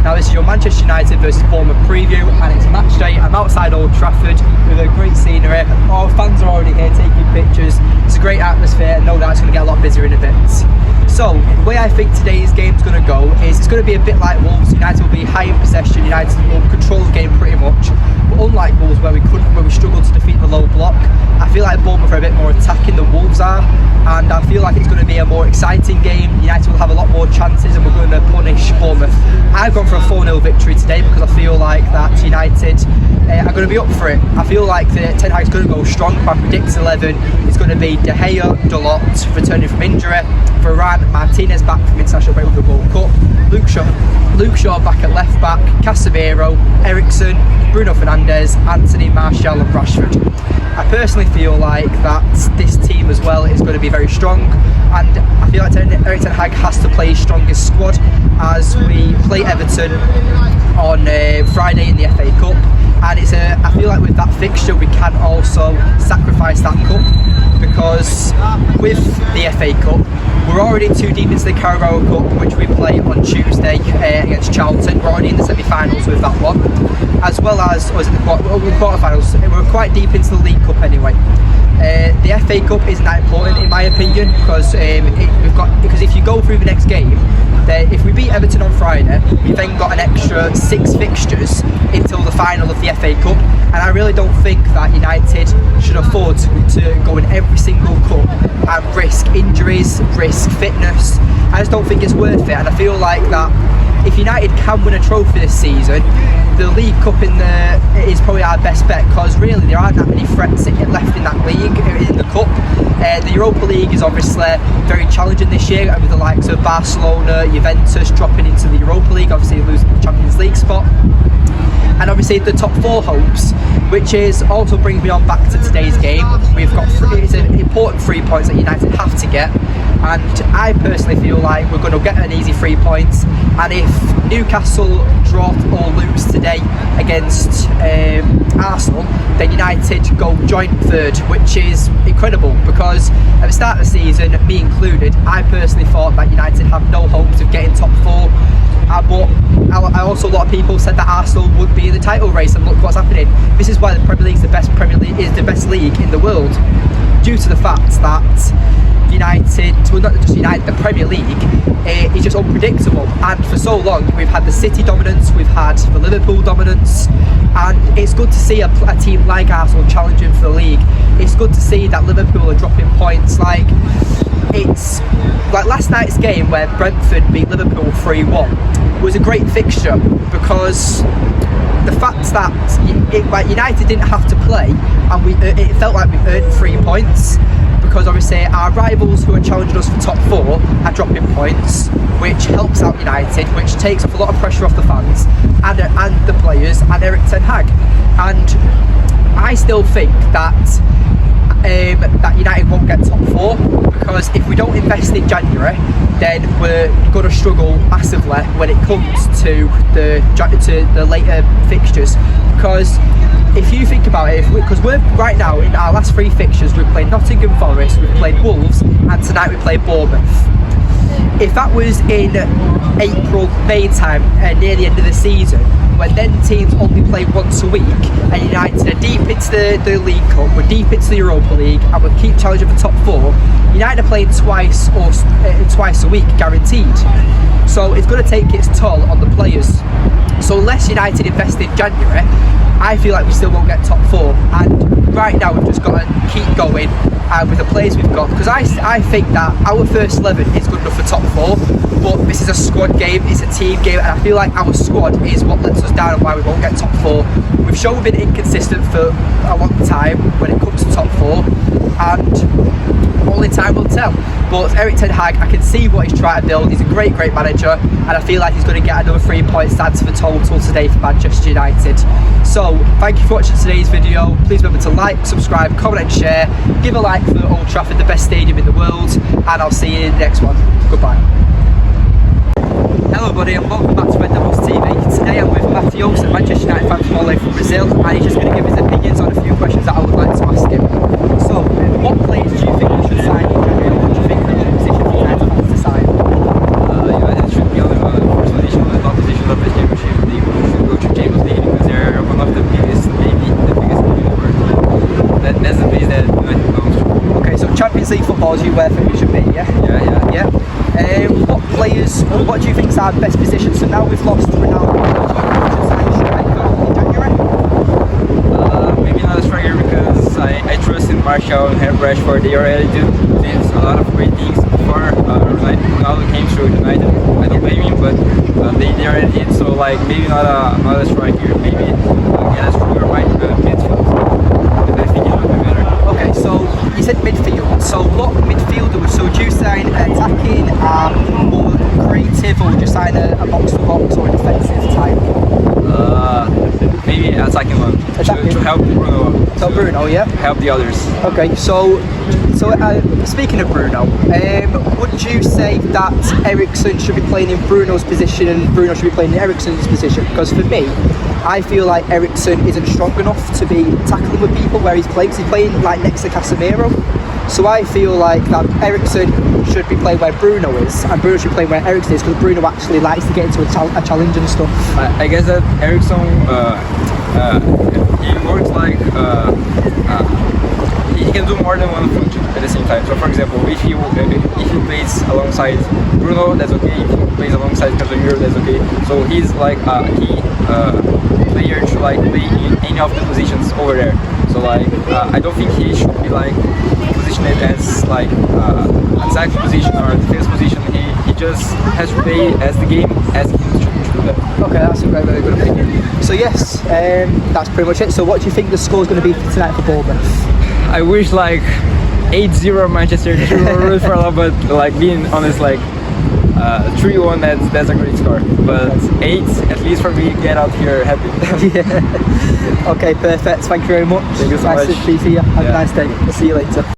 Now this is your Manchester United versus Bournemouth preview, and it's match day. I'm outside Old Trafford with a great scenery. Our fans are already here taking pictures. It's a great atmosphere, and no doubt it's going to get a lot busier in a bit. So, the way I think today's game's going to go is it's going to be a bit like Wolves. United will be high in possession, United will control the game pretty much. But unlike Wolves, where we struggled to defeat the low block, I feel like Bournemouth are a bit more attacking than Wolves are, and I feel like it's going to be a more exciting game. United will have a lot more chances, and we're going to punish Bournemouth. I've gone for a 4-0 victory today because I feel like that United are going to be up for it. I feel like Ten Hag's going to go strong. My predict 11 is going to be De Gea, Dalot returning from injury, Varane, Martinez back from international break with the World Cup, Luke Shaw back at left back, Casemiro, Eriksen, Bruno Fernandes, Anthony, Martial and Rashford. I personally feel like that this team as well is going to be very strong, and I feel like Erik ten Hag has to play his strongest squad as we play Everton on Friday in the FA Cup. And I feel like with that fixture we can also sacrifice that cup, because with the FA Cup we're already too deep into the Carabao Cup, which we play on Tuesday against Charlton. We're already in the semi-finals with that one, as well as the quarter-finals. We're quite deep into the League Cup anyway. The FA Cup isn't that important in my opinion, because if you go through the next game, if we beat Everton on Friday, we've then got an extra 6 fixtures until the final of the FA Cup, and I really don't think that United should afford to go in every single cup and risk injuries, risk fitness. I just don't think it's worth it, and I feel like that if United can win a trophy this season, the League Cup is probably our best bet, because really there aren't that many threats left in that league, in the Cup. The Europa League is obviously very challenging this year, with the likes of Barcelona, Juventus dropping into the Europa League, obviously losing the Champions League spot. And obviously the top 4 hopes, which is also brings me on back to today's game. We've got it's an important 3 points that United have to get, and I personally feel like we're going to get an easy 3 points. And if Newcastle draw or lose today against Arsenal, then United go joint 3rd, which is incredible, because at the start of the season, me included, I personally thought that United have no hopes of getting top 4. But a lot of people said that Arsenal would be in the title race, and look what's happening. This is why the Premier League is the best league in the world, due to the fact that United, well not just United, the Premier League is just unpredictable. And for so long we've had the City dominance, we've had the Liverpool dominance, and it's good to see a team like Arsenal challenging for the league. It's good to see that Liverpool are dropping points. It's like last night's game where Brentford beat Liverpool 3-1 was a great fixture, because the fact that United didn't have to play, and it felt like we earned 3 points, because obviously our rivals who are challenging us for top 4 are dropping points, which helps out United, which takes off a lot of pressure off the fans and the players and Erik ten Hag. And I still think that United won't get top 4, because if we don't invest in January, then we're going to struggle massively when it comes to the later fixtures. Because if you think about it, because we're right now in our last 3 fixtures, we've played Nottingham Forest, we've played Wolves, and tonight we play Bournemouth. If that was in April, May time, near the end of the season, when then teams only play once a week, and United are deep into the League Cup, we're deep into the Europa League, and we'll keep challenging for top 4, United are playing twice a week, guaranteed. So it's going to take its toll on the players. So unless United invest in January, I feel like we still won't get top 4. And right now we've just got to keep going with the players we've got, because I think that our first 11 is good enough for top 4, but this is a squad game, it's a team game, and I feel like our squad is what lets us down and why we won't get top 4. We've shown we've been inconsistent for a long time when it comes to top 4, and only time will tell. But Erik ten Hag, I can see what he's trying to build. He's a great manager, and I feel like he's going to get another 3 points to add to the total today for Manchester United. So thank you for watching today's video. Please remember to like, subscribe, comment and share. Give a like for Old Trafford, the best stadium in the world, and I'll see you in the next one. Goodbye. Hello everybody, and welcome back to Dalot TV. Today I'm with Matthew, a Manchester United fan from all the way from Brazil, and he's just going to give his opinions on a few questions that I would like to ask him. So, what players do you think we should sign in January? What do you think are the positions United have to sign? United should be on the first position, not position of the the base that United belongs to. Okay, so Champions League football is where things should be, yeah? Yeah. What do you think is our best position? So now we've lost Ronaldo. Do you think we should sign a striker in January? Maybe not a striker because I trust in Martial and Rashford. They already did a lot of great things before Ronaldo came to United. I don't blame him, but they already did. So like maybe not a striker. Maybe get a stronger midfield. But I think it would be better. Okay, so you said midfield. So what midfielder? So would you sign attacking, more creative, or would you sign a box-to-box or a defensive type? Maybe attacking one to help Bruno. So Bruno, yeah. Help the others. Okay, so speaking of Bruno, would you say that Eriksen should be playing in Bruno's position and Bruno should be playing in Eriksen's position? Because for me, I feel like Eriksen isn't strong enough to be tackling with people where he's playing. 'Cause he's playing like next to Casemiro. So I feel like that Eriksen should be playing where Bruno is, and Bruno should play where Eriksen is, because Bruno actually likes to get into a challenge and stuff. I guess that Eriksen, he works like he can do more than one function at the same time. So for example, if he plays alongside Bruno, that's okay. If he plays alongside Casemiro, that's okay. So he's like a key player to like play in any of the positions over there. So like I don't think he should be like positioned as like attack position or defense position. He just has to play as the game as he should do that. Okay, that's a very, very good opinion. So yes, that's pretty much it. So what do you think the score is going to be for tonight for Bournemouth? I wish like 8-0 Manchester, 2-0 for a lot, but like being honest, like 3-1, that's a great score. But 8, at least for me, get out here happy. Yeah. Okay, perfect. Thank you very much. Thank you so nice much. to see you. Have a nice day. See you later.